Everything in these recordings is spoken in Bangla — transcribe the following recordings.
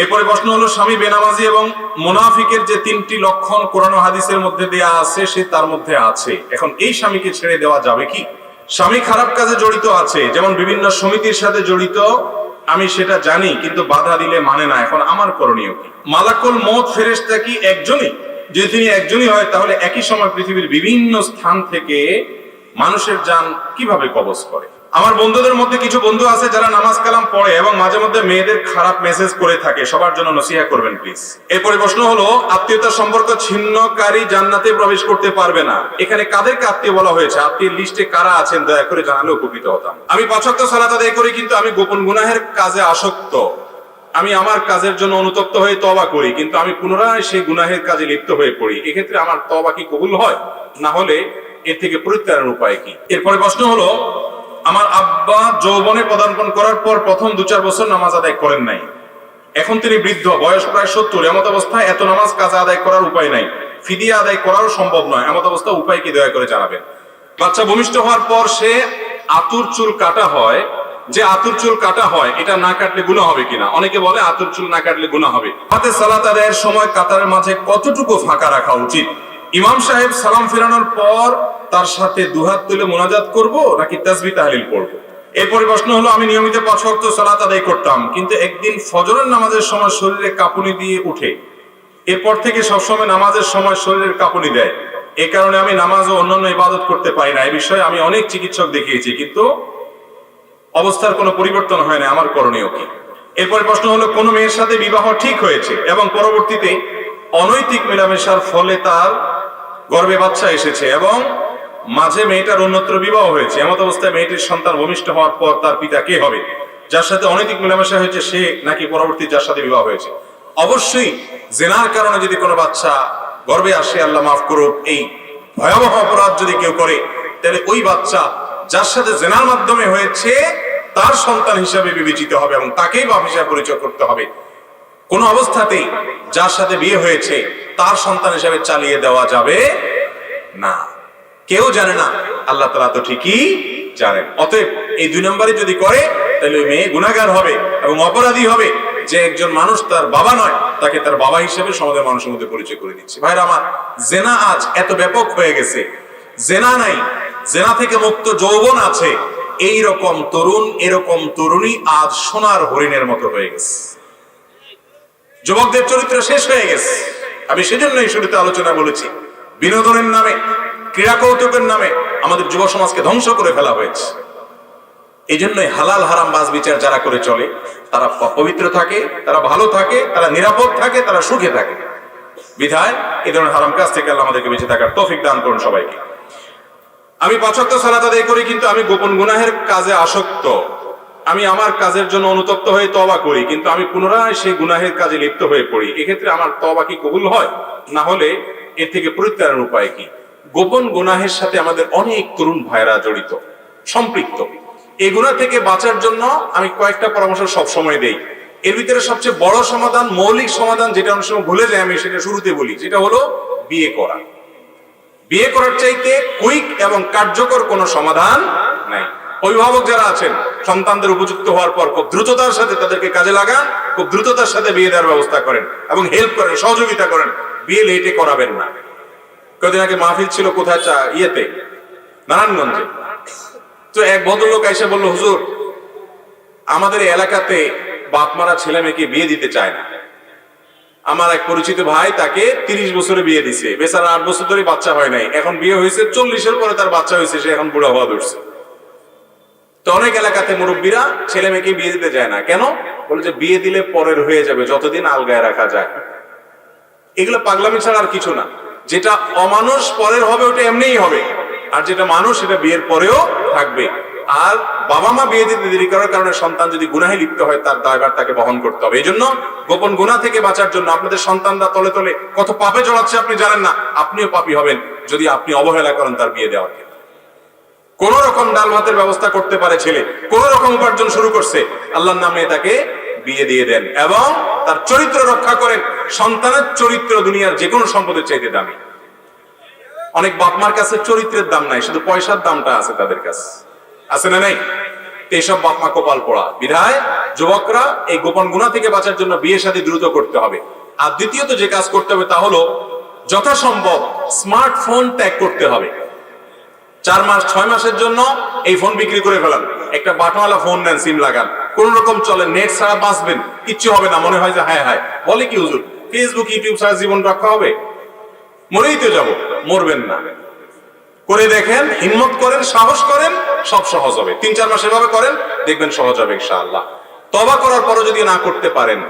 এরপরে প্রশ্ন হলো, স্বামী বেনামাজি এবং মুনাফিকের যে তিনটি লক্ষণ কোরআন ও হাদিসের মধ্যে দেয়া আছে সে তার মধ্যে আছে, এখন এই স্বামীকে ছেড়ে দেওয়া যাবে কি? স্বামী খারাপ কাজে জড়িত আছে, যেমন বিভিন্ন সমিতির সাথে জড়িত, আমি সেটা জানি, কিন্তু বাধা দিলে মানে না, এখন আমার করণীয় কি? মালাকুল মউত ফেরেশতা কি একজনই? যদি তিনি একজনই হয় তাহলে একই সময় পৃথিবীর বিভিন্ন স্থান থেকে মানুষের জান কিভাবে কবজ করে? আমার বন্ধুদের মধ্যে কিছু বন্ধু আছে যারা নামাজ কালাম পড়ে এবং মাঝে মধ্যে মেয়েদের খারাপ মেসেজ করে থাকে, সবার জন্য নসিহা করবেন প্লিজ। এরপরে প্রশ্ন হলো, আত্মীয়তার সম্পর্ক ছিন্নকারী জান্নাতে প্রবেশ করতে পারবে না, এখানে কাদেরকে আত্মীয় বলা হয়েছে? আত্মীয় লিস্টে কারা আছেন দয়া করে জানালে উপকৃত হতাম। আমি 5 ওয়াক্ত সালাত আদায় করি, কিন্তু আমি গোপন গুনাহের কাজে আসক্ত। আমি আমার কাজের জন্য অনুতপ্ত হয়ে তওবা করি, কিন্তু আমি পুনরায় সেই গুনাহের কাজে লিপ্ত হয়ে পড়ি, এক্ষেত্রে আমার তওবা কি কবুল হয়? না হলে এর থেকে পরিত্রাণের উপায় কি? এরপরে প্রশ্ন হলো, আমার আব্বা যৌবনে পদার্পণ করার পর প্রথম 2-4 বছর নামাজ আদায় করেন নাই, এখন তিনি বৃদ্ধ, বয়স প্রায় 70, এমত অবস্থায় এত নামাজ কাজা আদায় করার উপায় নাই, ফিদিয়া আদায় করাও সম্ভব নয়, এমত অবস্থা উপায় কি দয়া করে জানাবেন। বাচ্চা ভূমিষ্ঠ হওয়ার পর সে আতুর চুল কাটা হয়, যে আতুর চুল কাটা হয় এটা না কাটলে গুনাহ হবে কিনা? অনেকে বলে আতুর চুল না কাটলে গুনাহ হবে। হাতে সালাত আদায়ের সময় কাতারের মাঝে কতটুকু ফাঁকা রাখা উচিত? ইমাম সাহেব সালাম ফেরানোর পর তার সাথে দুহাত তুলে মোনাজাত করব নাকি তাসবিহ তাহলিল পড়ব? এরপরে প্রশ্ন হলো, আমি নিয়মিত 5 ওয়াক্ত সালাত আদায় করতাম, কিন্তু একদিন ফজরের নামাজের সময় শরীরে কাঁপুনি দিয়ে উঠে, এরপর থেকে সবসময় নামাজের সময় শরীরের কাঁপুনি দেয়, এ কারণে আমি নামাজ ও অন্যান্য ইবাদত করতে পারি না। এই বিষয়ে আমি অনেক চিকিৎসক দেখিয়েছি, কিন্তু অবস্থার কোনো পরিবর্তন হয় না, আমার করণীয় কি? এরপরে প্রশ্ন হলো, কোন মেয়ের সাথে বিবাহ ঠিক হয়েছে এবং পরবর্তীতে অনৈতিক মেলামেশার ফলে তার গর্ভে বাচ্চা এসেছে এবং মাঝে মেয়েটার অন্যত্র বিবাহ হয়েছে, এমত অবস্থায় মেয়েটির সন্তান ভূমিষ্ঠ হওয়ার পর তার পিতা কে হবে? যার সাথে অনৈতিক মেলামেশা হয়েছে সে নাকি পরবর্তী যার সাথে বিবাহ হয়েছে? অবশ্যই জেনার কারণে যদি কোনো বাচ্চা গর্ভে আসে, আল্লাহ মাফ করুক, এই ভয়াবহ অপরাধ যদি কেউ করে, তাহলে ওই বাচ্চা যার সাথে জেনার মাধ্যমে হয়েছে তার সন্তান হিসাবে বিবেচিত হবে এবং তাকেই বাপ হিসাবে পরিচয় করতে হবে। কোন অবস্থাতেই যার সাথে বিয়ে হয়েছে তার সন্তান হিসাবে চালিয়ে দেওয়া যাবে না। কেউ জানে না, আল্লাহ তাআলা তো ঠিকই জানেন। অতএব এই 2 নম্বরে যদি করে তাহলে ওই মেয়ে গুনাহগার হবে এবং অপরাধী হবে, যে একজন মানুষ তার বাবা নয় তাকে তার বাবা হিসেবে সমাজের মানুষের মধ্যে পরিচয় করে দিচ্ছে। ভাইরা আমার, জেনা আজ এত ব্যাপক হয়ে গেছে, জেনা নাই, জেনা থেকে মুক্ত যৌবন আছে, এই রকম তরুণ, এরকম তরুণী আজ সোনার হরিণের মতো হয়ে গেছে। যুবকদের চরিত্র শেষ হয়ে গেছে। আমি সেজন্যই শুরুতে আলোচনা বলেছি, বিনোদনের নামে, ক্রীড়া কৌতুকের নামে আমাদের যুব সমাজকে ধ্বংস করে ফেলা হয়েছে। এই জন্যই হালাল হারাম বাজ বিচার যারা করে চলে তারা পবিত্র থাকে, তারা ভালো থাকে, তারা নিরাপদ থাকে, তারা সুখে থাকে। বিধায় এই ধরনের হারাম কাজ থেকে আল্লাহ আমাদেরকে বেঁচে থাকার তৌফিক দান করুন সবাইকে। আমি 5 ওয়াক্ত সালাত আদায় করি, কিন্তু আমি গোপন গুনাহের কাজে আসক্ত। আমি আমার কাজের জন্য অনুতপ্ত হয়ে তওবা করি, কিন্তু আমি পুনরায় সেই গুনাহের কাজে লিপ্ত হয়ে পড়ি, এক্ষেত্রে আমার তওবা কি কবুল হয়? না হলে এর থেকে পরিত্রাণের উপায় কি? গোপন গুনাহের সাথে আমাদের অনেক তরুণ ভাইরা জড়িত, সম্পৃক্ত। এই গুনাহ থেকে বাঁচার জন্য আমি কয়েকটা পরামর্শ সব সময় দেই। এর ভিতরে সবচেয়ে বড় সমাধান, মৌলিক সমাধান, যেটা অনেক সময় ভুলে যাই, আমি সেটা শুরুতে বলি, সেটা হলো বিয়ে করা। বিয়ে করার চাইতে কুইক এবং কার্যকর কোনো সমাধান নাই। অভিভাবক যারা আছেন, সন্তানদের উপযুক্ত হওয়ার পর খুব দ্রুততার সাথে তাদেরকে কাজে লাগান, খুব দ্রুততার সাথে বিয়ে দেওয়ার ব্যবস্থা করেন এবং হেল্প করেন, সহযোগিতা করেন। বিয়ে লেটে করাবেন না। কদিন আগে মাহফিল ছিল কোথায়, ইয়েতে, নারায়ণগঞ্জে। তো এক ভদ্রলোক এসে বলল, হুজুর, আমাদের এলাকাতে বাপ মারা ছেলে মেয়েকে বিয়ে দিতে চায় না। আমার এক পরিচিত ভাই, তাকে 30 বছরে বিয়ে দিছে, বেচারা 8 বছর ধরে বাচ্চা হয় নাই, এখন বিয়ে হয়েছে 40-এর পরে তার বাচ্চা হয়েছে, সে এখন বুড়া হওয়া ধরছে। তো অনেক এলাকাতে মুরব্বীরা ছেলে মেয়েকে বিয়ে দিতে যায় না। কেন? বলে যে বিয়ে দিলে পরের হয়ে যাবে, যতদিন আলগায় রাখা যায়। এগুলো পাগলামি ছাড়া আর কিছু না। যেটা অমানুষ পরের হবে ওটা এমনিই হবে, আর যেটা মানুষ সেটা বিয়ের পরেও থাকবে। আর বাবা মা বিয়ে দিতে দেরি করার কারণে সন্তান যদি গুনাহে লিপ্ত হয় তার দায়ভার তাকে বহন করতে হবে। এই জন্য গোপন গুনাহ থেকে বাঁচার জন্য আপনাদের সন্তানরা তলে তলে কত পাপে জড়াচ্ছে আপনি জানেন না, আপনিও পাপী হবেন যদি আপনি অবহেলা করেন তার বিয়ে দেওয়ার ক্ষেত্রে। কোন রকম ডাল ভাতের ব্যবস্থা করতে পারে ছেলে, কোন রকম উপার্জন শুরু করছে, আল্লাহর নামে তাকে বিয়ে দিয়ে দেন এবং তার চরিত্র রক্ষা করেন। সন্তানের চরিত্র দুনিয়ার যে কোনো সম্পদের চাইতে দামি। অনেক বাপ মার কাছে চরিত্রের দাম নাই, শুধু পয়সার দামটা আছে তাদের কাছে, আছে না নাই? এইসব বাপ মা কপাল পোড়া। বিধায় যুবকরা এই গোপন গুনাহ থেকে বাঁচার জন্য বিয়ে শাদী দ্রুত করতে হবে। আর দ্বিতীয়ত যে কাজ করতে হবে তা হলো যথাসম্ভব স্মার্টফোন ত্যাগ করতে হবে। 4 মাস 6 মাসের জন্য এই ফোন বিক্রি করে ফেলান, একটা বাটনওয়ালা ফোন নেন, সিম লাগান, কোন রকম চলে, নেট ছাড়া বাঁচবেন, কিচ্ছু হবে না। মনে হয় যে হায় হায়, বলে কি হুজুর ফেসবুক ইউটিউব ছাড়া জীবন রক্ষা হবে? মরেই তো যাব, মরবেন না। করে দেখেন, হিম্মত করেন, সাহস করেন, সব সহজ হবে। 3-4 মাস এভাবে করেন, দেখবেন সহজ হবে ইনশাআল্লাহ। তওবা করার পরও যদি না করতে পারেন,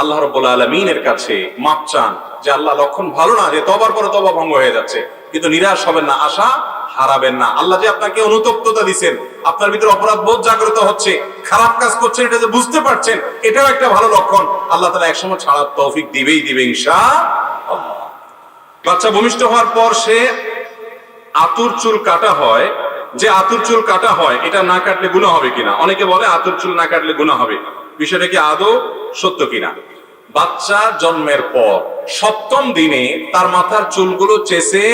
আল্লাহ রাব্বুল আলামিনের কাছে মাপ চান যে আল্লাহ, লক্ষণ ভালো না যে তওবার পরে তওবা ভঙ্গ হয়ে যাচ্ছে, কিন্তু নিরাশ হবেন না, আশা হারাবেন না। আল্লাহ যে আপনাকে অনুতপ্ততা দিবেন, আপনার ভিতরে অপরাধ বোধ জাগ্রত হচ্ছে, খারাপ কাজ করছেন এটা যে বুঝতে পারছেন, এটাও একটা ভালো লক্ষণ। আল্লাহ তাআলা একসময় ছাড়ার তৌফিক দিবেই দিবে ইনশাআল্লাহ। বাচ্চা ভূমিষ্ঠ হওয়ার পর সে আতুর চুল কাটা হয়, যে আতুর চুল কাটা হয় এটা না কাটলে গুনাহ হবে কিনা? অনেকে বলে আতুর চুল না কাটলে গুনাহ হবে, বিষয়টা কি আদৌ সত্য কিনা? বাচ্চা জন্মের পর 7ম দিনে তার মাথার চুলগুলো চেঁচে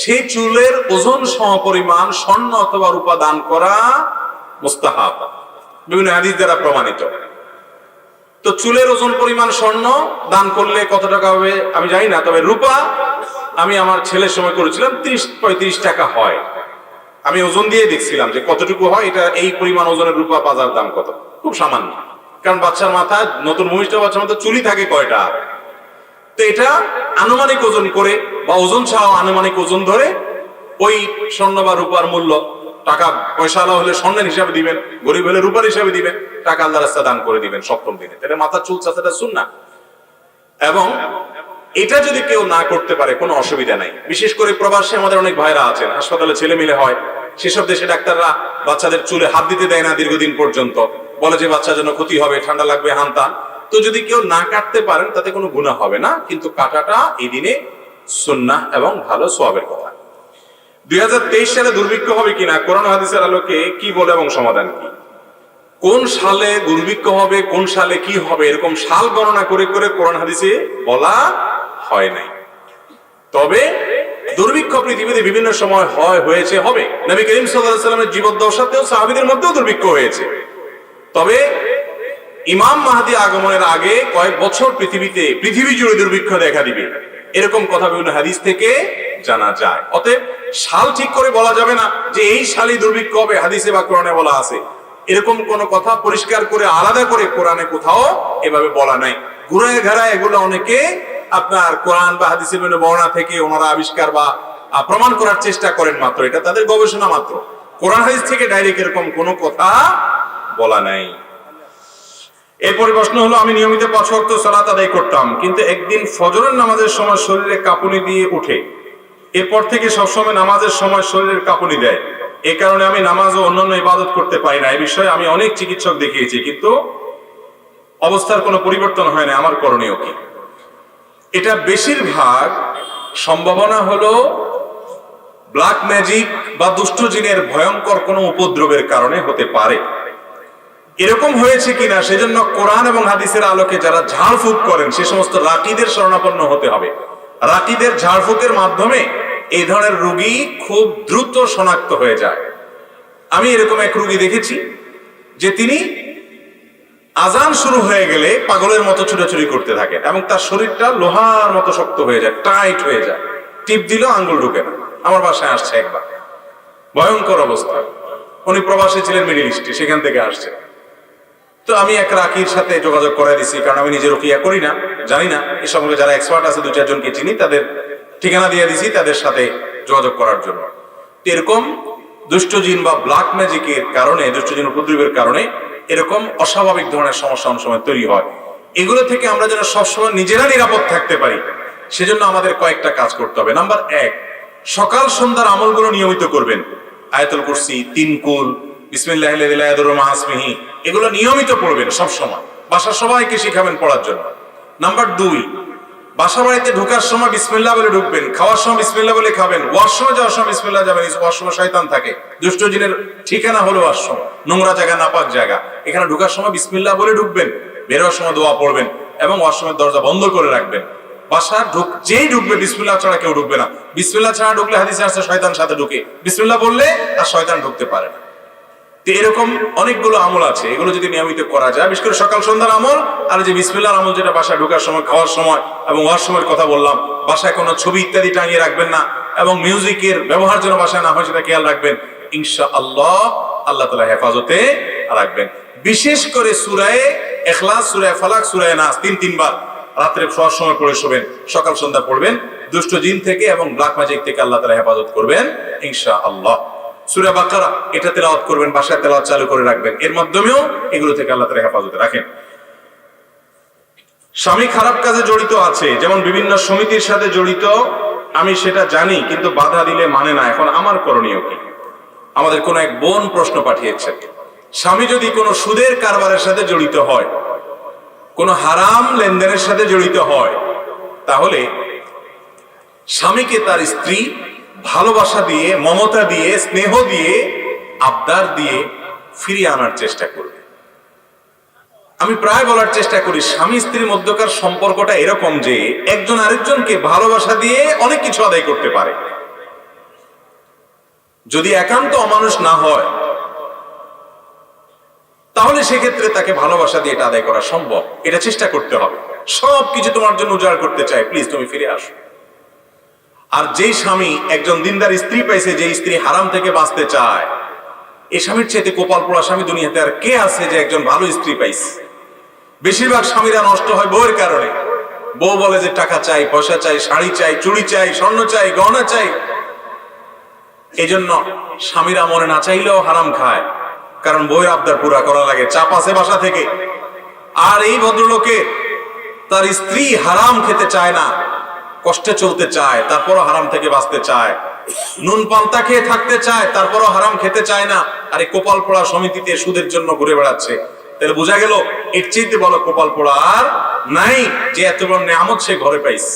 সেই চুলের ওজন সমপরিমাণ স্বর্ণ অথবা রূপা দান করা মুস্তাহাব, বিভিন্ন হাদিস দ্বারা প্রমাণিত। তো চুলের ওজন পরিমাণ স্বর্ণ দান করলে কত টাকা হবে আমি জানি না, তবে রূপা আমি আমার ছেলের সময় করেছিলাম 30-35 টাকা হয়। আমি ওজন দিয়ে দেখছিলাম যে কতটুকু হয়, এটা এই পরিমাণ ওজনের রূপা বাজার দাম কত, খুব সামান্য। কারণ বাচ্চার মাথায়, নতুন ভূমিষ্ঠ বাচ্চার মাথায় চুলই থাকে কয়টা, তো এটা আনুমানিক ওজন করে বা ওজন ছাড়াও আনুমানিক ওজন ধরে ওই স্বর্ণ বা রূপার মূল্য, টাকা পয়সা হলে স্বর্ণের হিসাবে দিবেন, গরিব হলে রূপার হিসাবে দিবেন, টাকা আল্লাহর রাস্তায় দান করে দিবেন 7ম দিনে। তাহলে মাথার চুল চাচাটা সুন্নাহ। এবং এটা যদি কেউ না করতে পারে কোনো অসুবিধা নাই। বিশেষ করে প্রবাসে আমাদের অনেক ভাইরা আছেন, হাসপাতালে ছেলে মিলে হয়, সেসব দেশে ডাক্তাররা বাচ্চাদের চুলে হাত দিতে দেয় না দীর্ঘদিন পর্যন্ত, বলে যে বাচ্চার জন্য ক্ষতি হবে, ঠান্ডা লাগবে, হানতান। তো যদি কেউ না কাটতে পারেন তাতে কোনো গুনাহ হবে না, কিন্তু কাটাটা এই দিনে সুন্নাহ এবং ভালো সওয়াবের কথা। 2023 সালে দুর্ভিক্ষ হবে কিনা, কোরআন হাদিসের আলোকে কি বলে এবং সমাধান কি? কোন সালে দুর্ভিক্ষ হবে, কোন সালে কি হবে, এরকম সাল গণনা করে করে কোরআন হাদিসে বলা হয় নাই। তবে দুর্ভিক্ষ পৃথিবীতে বিভিন্ন সময় হয়েছে, হবে। নবী করিম সাল্লাল্লাহু আলাইহি ওয়াসাল্লামের জীবদ্দশাতেও সাহাবীদের মধ্যেও দুর্ভিক্ষ হয়েছে। তবে ইমাম মাহদী আগমনের আগে কয়েক বছর পৃথিবী জুড়ে দুর্ভিক্ষ দেখা দিবে, এরকম কথা বিভিন্ন হাদিস থেকে জানা যায়। অতএব সাল ঠিক করে বলা যাবে না যে এই সালই দুর্ভিক্ষ হবে, হাদিসে বা কোরআনে বলা আছে, এরকম কোন কথা পরিষ্কার করে আলাদা করে কোরআনে কোথাও এভাবে বলা নাই। ঘুরায় ঘেরায় এগুলো অনেকে আপনার কোরআন বা হাদিসের বিভিন্ন বর্ণনা থেকে ওনারা আবিষ্কার বা প্রমাণ করার চেষ্টা করেন মাত্র, এটা তাদের গবেষণা মাত্র। কোরআন হাদিস থেকে ডাইরেক্ট এরকম কোনো কথা বলা নাই। এরপরে প্রশ্ন হলো, আমি নিয়মিত 5 ওয়াক্ত সালাত আদায় করতাম, কিন্তু একদিন ফজরের নামাজের সময় শরীরে কাঁপুনি দিয়ে উঠে, এরপর থেকে সবসময় নামাজের সময় শরীরের কাঁপুনি দেয়। এই কারণে আমি নামাজ ও অন্যান্য ইবাদত করতে পারি না। এই বিষয়ে আমি অনেক চিকিৎসক দেখিয়েছি, কিন্তু অবস্থার কোনো পরিবর্তন হয় না। আমার করণীয় কি? এটা বেশিরভাগ সম্ভাবনা হলো ব্ল্যাক ম্যাজিক বা দুষ্ট জিনের ভয়ঙ্কর কোনো উপদ্রবের কারণে হতে পারে। এরকম হয়েছে কিনা সেজন্য কোরআন এবং হাদিসের আলোকে যারা ঝাড়ফুঁক করেন সে সমস্ত রাকিদের শরণাপন্ন হতে হবে। রাকিদের ঝাড়ফুঁকের মাধ্যমে এই ধরনের রোগী খুব দ্রুত শনাক্ত হয়ে যায়। আমি এরকম এক রোগী দেখেছি যে তিনি আজান শুরু হয়ে গেলে পাগলের মতো ছুটাছুটি করতে থাকেন এবং তার শরীরটা লোহার মতো শক্ত হয়ে যায়, টাইট হয়ে যায়, টিপ দিলেও আঙ্গুল ঢুকে না। আমার বাসায় আসছে একবার, ভয়ঙ্কর অবস্থা। উনি প্রবাসী ছিলেন মিডল ইস্টে, সেখান থেকে আসছে। তো আমি এক রাকির সাথে যোগাযোগ করে দিছি, কারণ আমি নিজে রুকিয়া করি না, জানি না। এই সম্পর্কে যারা এক্সপার্ট আছে 2-4 জনকে চিনি, তাদের ঠিকানা দিয়ে দিছি তাদের সাথে যোগাযোগ করার জন্য। এরকম দুষ্ট জিন বা ব্ল্যাক ম্যাজিকের কারণে, দুষ্ট জিন উপদ্রবের কারণে এরকম অস্বাভাবিক ধরনের সমস্যা অনেক সময় তৈরি হয়। এগুলো থেকে আমরা যেন সবসময় নিজেরা নিরাপদ থাকতে পারি, সেজন্য আমাদের কয়েকটা কাজ করতে হবে। নাম্বার 1, সকাল সন্ধ্যার আমলগুলো নিয়মিত করবেন। আয়াতুল কুরসি, 3 কুল, বিসমিল্লাহিল্লাযী লা ইয়াদুররু মা ইসমিহি, এগুলো নিয়মিত পড়বেন সব সময়। বাসার সবাইকে শিখাবেন পড়ার জন্য। নাম্বার 2, বাসা বাড়িতে ঢোকার সময় বিসমিল্লাহ বলে ঢুকবেন, খাওয়ার সময় বিসমিল্লাহ বলে খাবেন, ওয়াশরুমে যাওয়ার সময় বিসমিল্লাহ যাবেন। ওয়াশরুমে শয়তান থাকে, দুষ্ট জিনের ঠিকানা হলো ওয়াশরুম, নোংরা জায়গা, নাপাক জায়গা। এখানে ঢোকার সময় বিসমিল্লাহ বলে ঢুকবেন, বের হওয়ার সময় দোয়া পড়বেন এবং ওয়াশরুমের দরজা বন্ধ করে রাখবেন। বাসা যেই ঢুকবে বিসমিল্লাহ ছাড়া কেউ ঢুকবে না। বিসমিল্লাহ ছাড়া ঢুকলে হাদিসে আসছে শয়তান সাথে ঢুকে, বিসমিল্লাহ বললে আর শয়তান ঢুকতে পারে না। তো এরকম অনেকগুলো আমল আছে, এগুলো যদি নিয়মিত করা যায়, বিশেষ করে সকাল সন্ধ্যার আমল আর যে বিসমিল্লাহর আমল, যেটা বাসায় ঢোকার সময়, খাওয়ার সময় এবং ওয়ার সময়ের কথা বললাম, বাসায় কোনো ছবি ইত্যাদি টাঙিয়ে রাখবেন না এবং মিউজিকের ব্যবহার যেন বাসায় না হয় সেটা খেয়াল রাখবেন। ইনশাআল্লাহ আল্লাহ তাআলা হেফাজতে রাখবেন। বিশেষ করে সূরা ইখলাস, সূরা ফালাক, সূরা নাস তিনবার রাত্রে শোয়ার সময় পড়ে শোবেন, সকাল সন্ধ্যা পড়বেন। দুষ্ট জিন থেকে এবং ব্ল্যাক ম্যাজিক থেকে আল্লাহ তাআলা হেফাজত করবেন ইনশাআল্লাহ। সূরা বাকারা এটা তেলাওয়াত করবেন, বাসায় তেলাওয়াত চালু করে রাখবেন, এর মাধ্যমেও এগুলো থেকে আল্লাহ তাআলা হেফাজতে রাখেন। স্বামী খারাপ কাজে জড়িত আছে, যেমন বিভিন্ন সমিতির সাথে জড়িত, আমি সেটা জানি কিন্তু বাধা দিলে মানে না, এখন আমার করণীয় কি? আমাদের কোন এক বোন প্রশ্ন পাঠিয়েছেন, স্বামী যদি কোনো সুদের কারবারের সাথে জড়িত হয়, কোনো হারাম লেনদেনের সাথে জড়িত হয়, তাহলে স্বামীকে তার স্ত্রী ভালোবাসা দিয়ে, মমতা দিয়ে, স্নেহ দিয়ে, আবদার দিয়ে ফিরিয়ে আনার চেষ্টা করবে। আমি প্রায় বলার চেষ্টা করি, স্বামী স্ত্রীর মধ্যকার সম্পর্কটা এরকম যে একজন আরেকজনকে ভালোবাসা দিয়ে অনেক কিছু আদায় করতে পারে। যদি একান্ত অমানুষ না হয় তাহলে সেক্ষেত্রে তাকে ভালোবাসা দিয়ে এটা আদায় করা সম্ভব। এটা চেষ্টা করতে হবে। সবকিছু তোমার জন্য উজাড় করতে চাই, প্লিজ তুমি ফিরে আসো। আর যেই স্বামী একজন দিনদার স্ত্রী পাইছে, যে স্ত্রী হারাম থেকে বাঁচতে চায়, এই স্বামীর চাইতে কপাল পোড়া স্বামী দুনিয়াতে আর কে আছে যে একজন ভালো স্ত্রী পাইছে? বেশিরভাগ স্বামীরা নষ্ট হয় বউয়ের কারণে। বউ বলে যে টাকা চাই, পয়সা চাই, শাড়ি চাই, চুড়ি চাই, স্বর্ণ চাই, গহনা চাই। এই জন্য স্বামীরা মনে না চাইলেও হারাম খায়, কারণ বউয়ের আবদার পুরা করা লাগে, চাপ আছে বাসা থেকে। আর এই ভদ্রলোকে তার স্ত্রী হারাম খেতে চায় না, কষ্টে চলতে চায়, তারপরও হারাম থেকে বাঁচতে চায়, নুন পান্তা খেয়ে থাকতে চায়, তারপরও হারাম খেতে চায় না। আর এই কপাল পোড়া সমিতিতে সুদের জন্য ঘুরে বেড়াচ্ছে। তাহলে বোঝা গেল এর চেয়ে বড় কপাল পোড়া আর নাই, যে এত বড় নিয়ামত সে ঘরে পাইছে।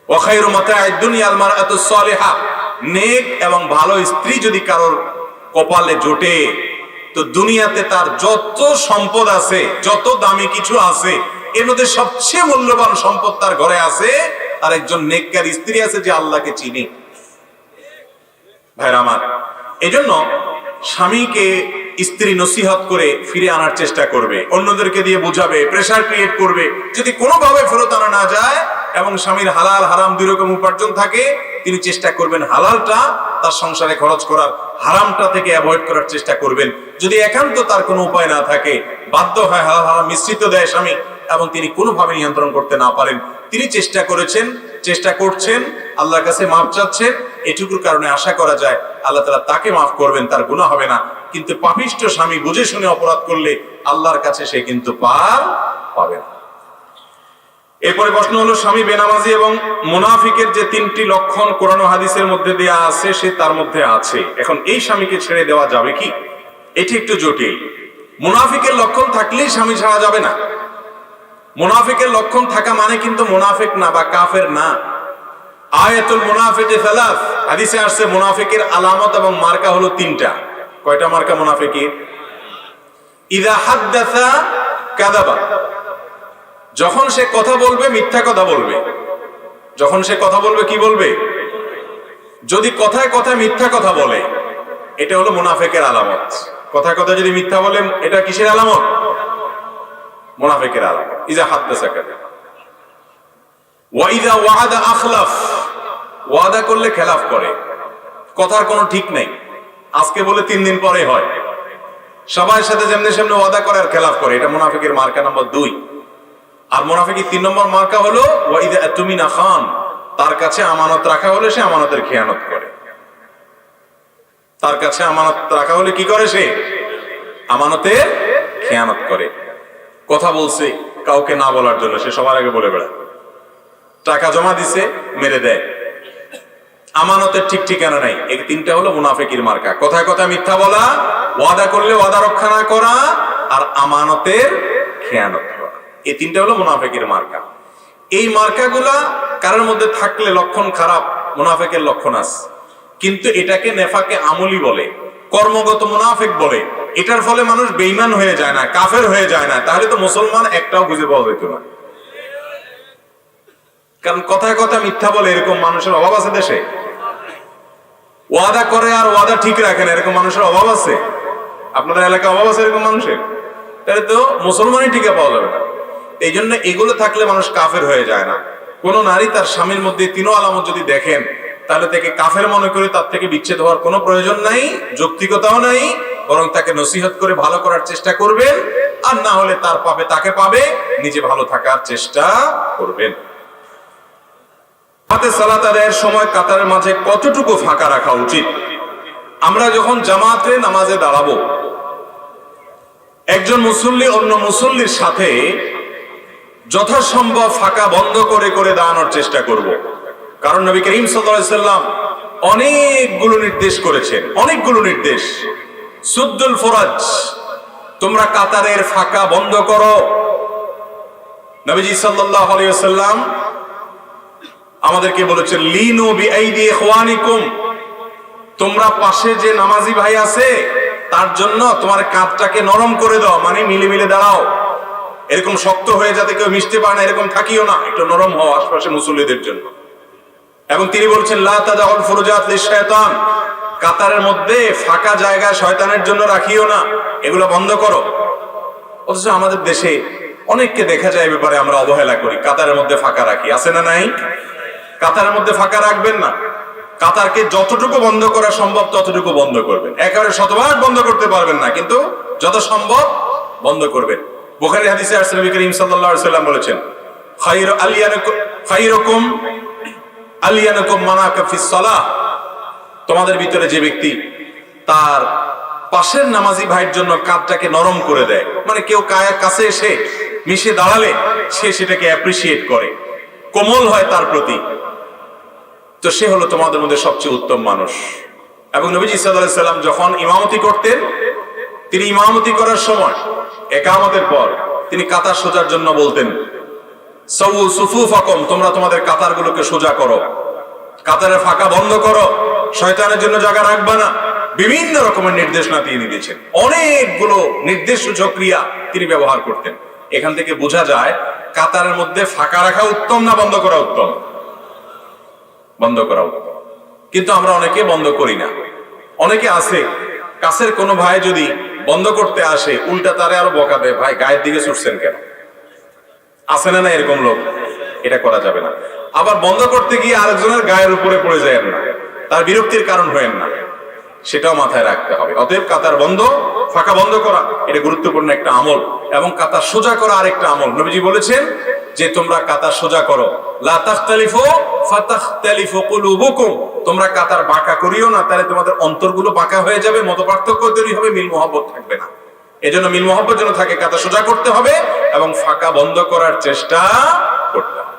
ওয়া খায়রু মাতা'আদ দুনিয়াল মারআতুস সালিহা, নেক এবং ভালো স্ত্রী যদি কারোর কপালে জোটে, তো দুনিয়াতে তার যত সম্পদ আছে, যত দামি কিছু আছে, এর মধ্যে সবচেয়ে মূল্যবান সম্পদ তার ঘরে আছে, আর একজন নেককার স্ত্রী আছে যে আল্লাহকে চিনে। ভাইরা আমার, এজন্য স্বামীকে স্ত্রী নসিহত করে ফিরে আনার চেষ্টা করবে, অন্যদেরকে দিয়ে বুঝাবে, প্রেসার ক্রিয়েট করবে। যদি কোনোভাবে ফেরত আনা না যায় এবং স্বামীর হালাল হারাম দুই রকম উপার্জন থাকে, তিনি চেষ্টা করবেন হালালটা তার সংসারে খরচ করার, হারামটা থেকে অ্যাভয়েড করার চেষ্টা করবেন। যদি একান্ত তার কোনো উপায় না থাকে, বাধ্য হয় হালাল হারাম মিশ্রিত দেয় স্বামী, এবং তিনি কোনোভাবে নিয়ন্ত্রণ করতে না পারেন, তিনি চেষ্টা করছেন, আল্লাহর কাছে মাফ চাচ্ছেন, এটুকুর কারণে আশা করা যায় আল্লাহ তাআলা তাকে মাফ করবেন, তার গুনাহ হবে না। কিন্তু পাপিষ্ঠ স্বামী বুঝে শুনে অপরাধ করলে আল্লাহর কাছে সে কিন্তু পার পাবে না। এরপরে প্রশ্ন হলো, স্বামী বেনামাজি এবং মুনাফিকের যে তিনটি লক্ষণ কোরআন ও হাদিসের মধ্যে দেয়া আছে, সে তার মধ্যে আছে, এখন এই স্বামীকে ছেড়ে দেওয়া যাবে কি? এটি একটু জটিল। মুনাফিকের লক্ষণ থাকলেই স্বামী ছাড়া যাবে না। মুনাফিকের লক্ষণ থাকা মানে কিন্তু মুনাফিক না বা কাফের না। আয়াতুল মুনাফিকি সালাস, হাদিসে আসছে মুনাফিকের আলামত এবং মার্কা হলো তিনটা। কয়টা মার্কা মুনাফিকের? ইযা হাদ্দাসা কাযাবা, যখন সে কথা বলবে মিথ্যা কথা বলবে। যখন সে কথা বলবে কি বলবে? যদি কথায় কথায় মিথ্যা কথা বলে, এটা হলো মুনাফিকের আলামত। কথায় কথায় যদি মিথ্যা বলে, এটা কিসের আলামত? মুনাফিকের আলামত। ইযা হাদ্দাসা কাযাবা। ওয়া ইযা ওয়া'আদা আখলাফ, ওয়াদা করলে খেলাফ করে, কথার কোনো ঠিক নেই, আজকে বলে 3 দিন পরে হয়। সবার সাথে যেমনি সেমনি ওয়াদা করে আর খেলাফ করে, এটা মুনাফিকের মার্কা নাম্বার 2। আর মুনাফিকের 3 নম্বর মার্কা হলো ওয়া ইযা আতুমিনা খান, তার কাছে আমানত রাখা হলে সে আমানতের খেয়ানত করে। তার কাছে আমানত রাখা হলে কি করে? সে আমানতের খেয়ানত করে। কথা বলছে কাউকে না বলার জন্য, সে সবার আগে বলে বেড়ায়। টাকা জমা দিছে, মেরে দেয়। আমানতের ঠিক ঠিকানা নাই। এই 3টা হলো মুনাফিকের মার্কা। কথায় কথায় মিথ্যা বলা, ওয়াদা করলে ওয়াদা রক্ষা না করা, আর আমানতের খেয়ানত করা। এই 3টা হলো মুনাফিকের মার্কা। এই মার্কাগুলা কারোর মধ্যে থাকলে লক্ষণ খারাপ, মুনাফিকের লক্ষণ আছে। কিন্তু এটাকে নেফাকে আমলি বলে, কর্মগত মুনাফিক বলে। এটার ফলে মানুষ বেঈমান হয়ে যায় না, কাফের হয়ে যায় না। তাহলে তো মুসলমান একটাও খুঁজে পাওয়া যেত না। কারণ কথায় কথায় মিথ্যা বলে এরকম মানুষের অভাব আছে দেশে? ওয়াদা করে আর ওয়াদা ঠিক রাখে না, এরকম মানুষের অভাব আছে? আপনাদের এলাকায় অভাব আছে এরকম মানুষের? তাহলে তো মুসলমানই টিকে পাওয়া যাবে না। এই জন্য এগুলো থাকলে মানুষ কাফের হয়ে যায় না। কোন নারী তার স্বামীর মধ্যে তিনও আলামত যদি দেখেন, তাহলে তাকে কাফের মনে করে তার থেকে বিচ্ছেদ হওয়ার কোনো প্রয়োজন নাই, যৌক্তিকতাও নাই। বরং তাকে নসিহত করে ভালো করার চেষ্টা করবেন, আর না হলে তার পাবে তাকে পাবে, নিজে ভালো থাকার চেষ্টা করবেন। জামাতে সালাত আদায়ের সময় কাতারের মাঝে কতটুকু ফাঁকা রাখা উচিত? আমরা যখন জামাতে নামাজে দাঁড়াবো, একজন মুসল্লি অন্য মুসল্লির সাথে যথাসম্ভব ফাঁকা বন্ধ করে করে দাঁড়ানোর চেষ্টা করব। কারণ নবী করিম সাল্লাল্লাহু আলাইহি সাল্লাম অনেকগুলো নির্দেশ করেছেন, অনেকগুলো নির্দেশ। সুদ্দুল ফরাজ, তোমরা কাতারের ফাঁকা বন্ধ করো। নবীজি সাল্লাল্লাহু আলাইহি ওয়াসাল্লাম আমাদেরকে বলেছেন, লিনু বিআইদি ইখওয়ানিকুম, তোমরা পাশে যে নামাজি ভাই আছে তার জন্য তোমার কাঁধটাকে নরম করে দাও, মানে মিলে মিলে দাঁড়াও। এরকম শক্ত হয়ে যাতে কেউ মিশতে পারে না এরকম থাকিও না, একটু নরম হও আশপাশে মুসল্লিদের জন্য। এবং তিনি বলছেন, লা তাদাউল ফুরুজাত লিশ-শায়তান, কাতারের মধ্যে ফাঁকা জায়গা শয়তানের জন্য রাখিও না, এগুলো বন্ধ করো। অথচ আমাদের দেশে অনেককে দেখা যায় ব্যাপারে আমরা অবহেলা করি, কাতারের মধ্যে ফাঁকা রাখি। আছে না নাই? কাতারের মধ্যে ফাঁকা রাখবেন না। কাতারকে যতটুকু বন্ধ করা সম্ভব ততটুকু বন্ধ করবেন। একেবারে শতভাগ বন্ধ করতে পারবেন না, কিন্তু যত সম্ভব বন্ধ করবেন। বুখারী হাদিসে আসছে, নবী করিম সাল্লাল্লাহু আলাইহি ওয়াসাল্লাম বলেছেন, খায়রুকুম আলিয়ানুকুম মানাকা ফিস সালাহ, তোমাদের ভিতরে যে ব্যক্তি তার পাশের নামাজি ভাইয়ের জন্য কাঁধটাকে নরম করে দেয়, মানে কেউ কাছে এসে মিশে দাঁড়ালে সে সেটাকে অ্যাপ্রিসিয়েট করে, কোমল হয় তার প্রতি, তো সে হলো তোমাদের মধ্যে সবচেয়ে উত্তম মানুষ। এবং নবীজি সাল্লাল্লাহু আলাইহি ওয়াসাল্লাম যখন ইমামতি করতেন, তিনি ইমামতি করার সময় ইকামতের পর তিনি কাতার সোজার জন্য বলতেন, সাউ সুফুফাকুম, তোমরা তোমাদের কাতারগুলোকে সোজা করো, কাতারের ফাঁকা বন্ধ করো, শয়তানের জন্য জায়গা রাখবা না। বিভিন্ন রকমের নির্দেশনা তিনি দিয়েছেন, অনেকগুলো নির্দেশ সূচক ক্রিয়া তিনি ব্যবহার করতেন। এখান থেকে বোঝা যায় কাতারের মধ্যে ফাঁকা রাখা উত্তম না বন্ধ করা উত্তম? বন্ধ করা উত্তম। কিন্তু আমরা অনেকে বন্ধ করি না। অনেকে আছে, কাছের কোনো ভাই যদি বন্ধ করতে আসে, উল্টা তারে আরো বকা দেয়, ভাই গায়ের দিকে ছুটছেন কেন? আছে না না এরকম লোক? এটা করা যাবে না। আবার বন্ধ করতে গিয়ে আরেকজনের গায়ের উপরে পড়ে যায় না, তার বিরক্তির কারণ হয়েন না, সেটাও মাথায় রাখতে হবে। অতএব কাতার বন্ধ, ফাঁকা বন্ধ করা এটা গুরুত্বপূর্ণ একটা আমল, এবং কাতার সোজা করা আরেকটা আমল। নবীজি বলেছেন যে তোমরা কাতার সোজা করো, লা তাখতালিফু ফাতাখতালিফু কুলুবুকুম, তোমরা কাতার বাঁকা করিও না, তাহলে তোমাদের অন্তরগুলো বাঁকা হয়ে যাবে, মতপার্থক্য তৈরি হবে, মিল মহব্বত থাকবে না। এজন্য মিল মহব্বত যেন থাকে, কাতার সোজা করতে হবে এবং ফাঁকা বন্ধ করার চেষ্টা করতে হবে।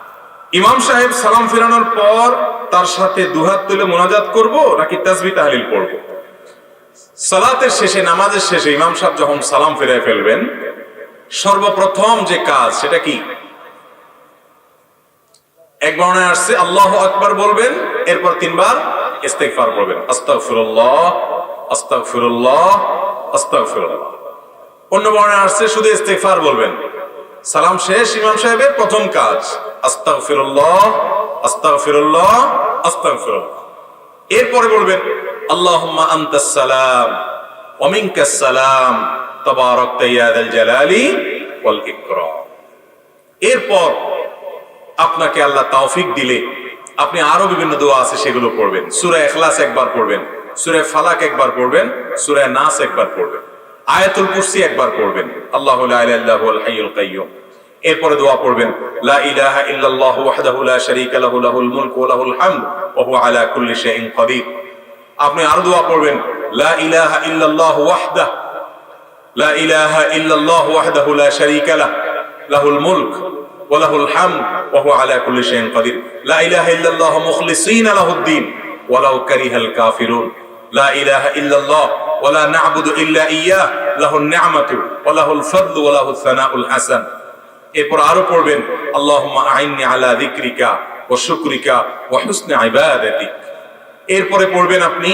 ইমাম সাহেব সালাম ফেরানোর পর তার সাথে দুহাত তুলে মোনাজাত করব নাকি তাসবিহ তাহলিল পড়ব? সালাতের শেষে, নামাজের শেষে ইমাম সাহেব যখন সালাম ফিরিয়ে ফেলবেন, সর্বপ্রথম যে কাজ সেটা কি? এক বর্ণনায় আসছে আল্লাহু আকবার বলবেন, এরপর 3 বার ইস্তিগফার বলবেন, আস্তাগফিরুল্লাহ আস্তাগফিরুল্লাহ আস্তাগফিরুল্লাহ। অন্য বর্ণনায় আসছে শুধু ইস্তিগফার বলবেন। সালাম শেষ ইমাম সাহেবের প্রথম কাজ আস্তাগফিরুল্লাহ আস্তাগফিরুল্লাহ আস্তাগফিরুল্লাহ। এরপরে বলবেন আল্লাহুম্মা আনতাস সালাম ওয়া মিনকাস সালাম তাবারাকতা ইয়া যাল জালালি ওয়াল ইকরাম। এরপর আপনাকে আল্লাহ তৌফিক দিলে আপনি আরো বিভিন্ন দোয়া আছে সেগুলো পড়বেন। সূরা ইখলাস একবার পড়বেন, সূরা ফালাক একবার পড়বেন, সূরা নাস একবার পড়বেন, আয়াতুল কুরসি একবার পড়বেন, আল্লাহু লা ইলাহা ইল্লা হুয়াল হাইয়ুল কাইয়্যুম। এরপরে দোয়া পড়বেন লা ইলাহা ইল্লাল্লাহু ওয়াহদাহু লা শারীকা লাহু লাহুল মুলকু ওয়া লাহুল হামদ ওয়া হুয়া আলা কুল্লি শাইইন কাদির। আপনি আরো দোয়া পড়বেন লা ইলাহা ইল্লাল্লাহু ওয়াহদাহু লা ইলাহা ইল্লাল্লাহু ওয়াহদাহু লা শারীকা লাহু লাহুল মুলক ওয়া লাহুল হামদ ওয়া হুয়া আলা কুল্লি শাইইন কাদির। লা ইলাহা ইল্লাল্লাহু মুখলিসিনা লাহুদ-দ্বীন ওয়ালাউ কারিহাল কাফিরুন। লা ইলাহা ইল্লাল্লাহ ওয়া লা না'বুদু ইল্লা ইয়্যাহ লাহুন নি'মাতু ওয়া লাহুল ফাদলু ওয়া লাহুস সানাউল হাসান। এরপর আরো পড়বেন আল্লাহুম্মা আইন্নি আলা যিকরিকা ওয়া শুকরিকা ওয়া হুসনি ইবাদাতিক। এরপরে পড়বেন আপনি